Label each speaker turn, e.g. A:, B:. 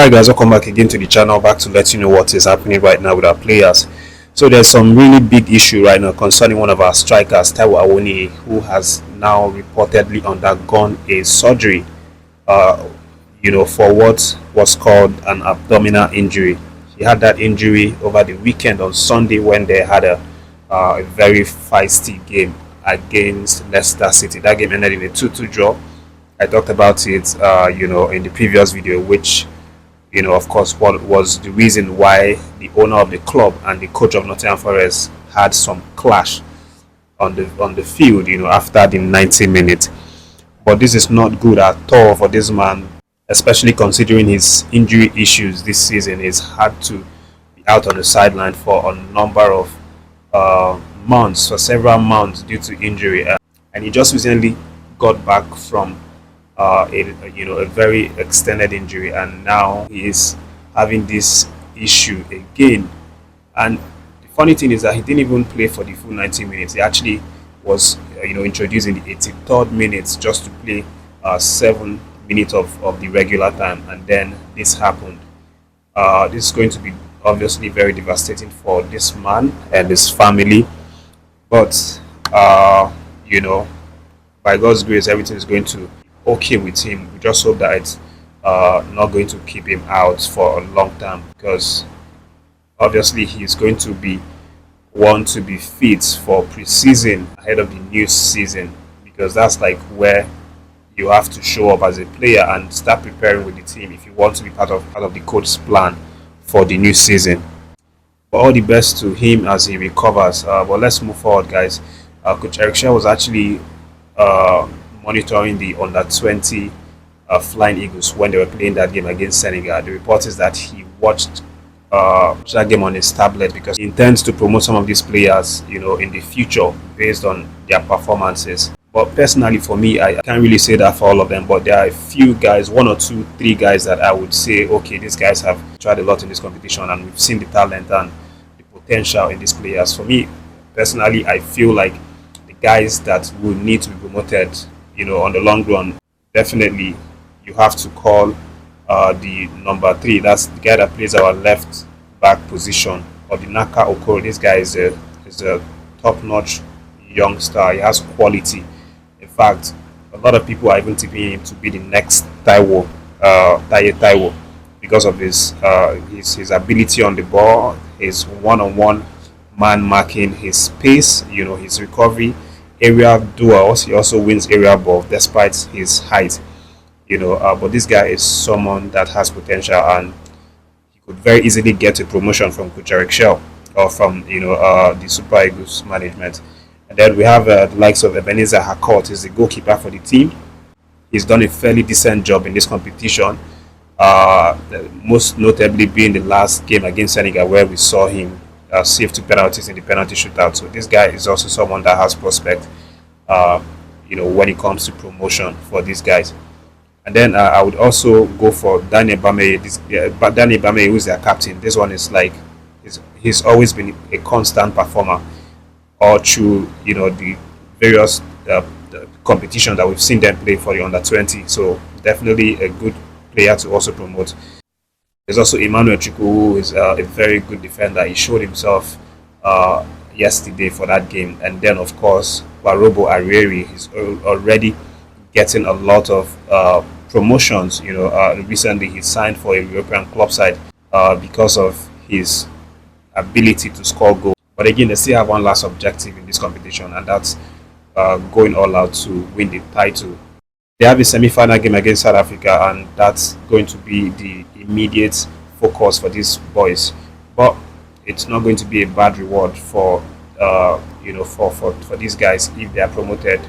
A: Alright guys, welcome back again to the channel, back to let you know what is happening right now with our players. So there's some really big issue right now concerning one of our strikers, Taiwo Awoniyi, who has now reportedly undergone a surgery for what was called an abdominal injury. He had that injury over the weekend on Sunday when they had a very feisty game against Leicester City. That game ended in a 2-2 draw. I talked about it in the previous video, which of course, what was the reason why the owner of the club and the coach of Nottingham Forest had some clash on the field, after the 90 minutes. But this is not good at all for this man, especially considering his injury issues this season. He's had to be out on the sideline for a number of months, for several months due to injury, and he just recently got back from a very extended injury, and now he is having this issue again. And the funny thing is that he didn't even play for the full 90 minutes. He actually was introduced in the 83rd minutes just to play 7 minutes of the regular time, and then this happened. This is going to be obviously very devastating for this man and his family, but by God's grace, everything is going to okay with him. We just hope that it's not going to keep him out for a long time, because obviously he's going to be to be fit for pre-season ahead of the new season, because that's like where you have to show up as a player and start preparing with the team if you want to be part of the coach's plan for the new season. But all the best to him as he recovers. But let's move forward, guys. Coach Chelle was actually monitoring the under-20 Flying Eagles when they were playing that game against Senegal. The report is that he watched that game on his tablet because he intends to promote some of these players, in the future based on their performances. But personally, for me, I can't really say that for all of them, but there are a few guys, 1 or 2, 3 guys that I would say, okay, these guys have tried a lot in this competition and we've seen the talent and the potential in these players. For me, personally, I feel like the guys that will need to be promoted on the long run, definitely you have to call the number 3. That's the guy that plays our left back position, or the Naka Okoro. This guy is a top-notch youngster. He has quality. In fact, a lot of people are even tipping him to be the next Taiwo, because of his ability on the ball, his one-on-one man marking, his pace, his recovery, area duels. He also wins area ball despite his height, but this guy is someone that has potential, and he could very easily get a promotion from Coach Chelle or from the Super Eagles management. And then we have the likes of Ebenezer Hakot. Is the goalkeeper for the team. He's done a fairly decent job in this competition, most notably being the last game against Senegal, where we saw him save 2 penalties in the penalty shootout. So this guy is also someone that has prospect, when it comes to promotion for these guys. And then I would also go for Daniel Bame. Daniel Bame, who is their captain. This one is like he's always been a constant performer all through the various the competition that we've seen them play for the under-20. So definitely a good player to also promote. There's also Emmanuel Chiku, who is a very good defender. He showed himself yesterday for that game. And then, of course, Warobo Arieri is already getting a lot of promotions. Recently he signed for a European club side because of his ability to score goals. But again, they still have one last objective in this competition, and that's going all out to win the title. They have a semi-final game against South Africa, and that's going to be the immediate focus for these boys. But it's not going to be a bad reward for for these guys if they are promoted.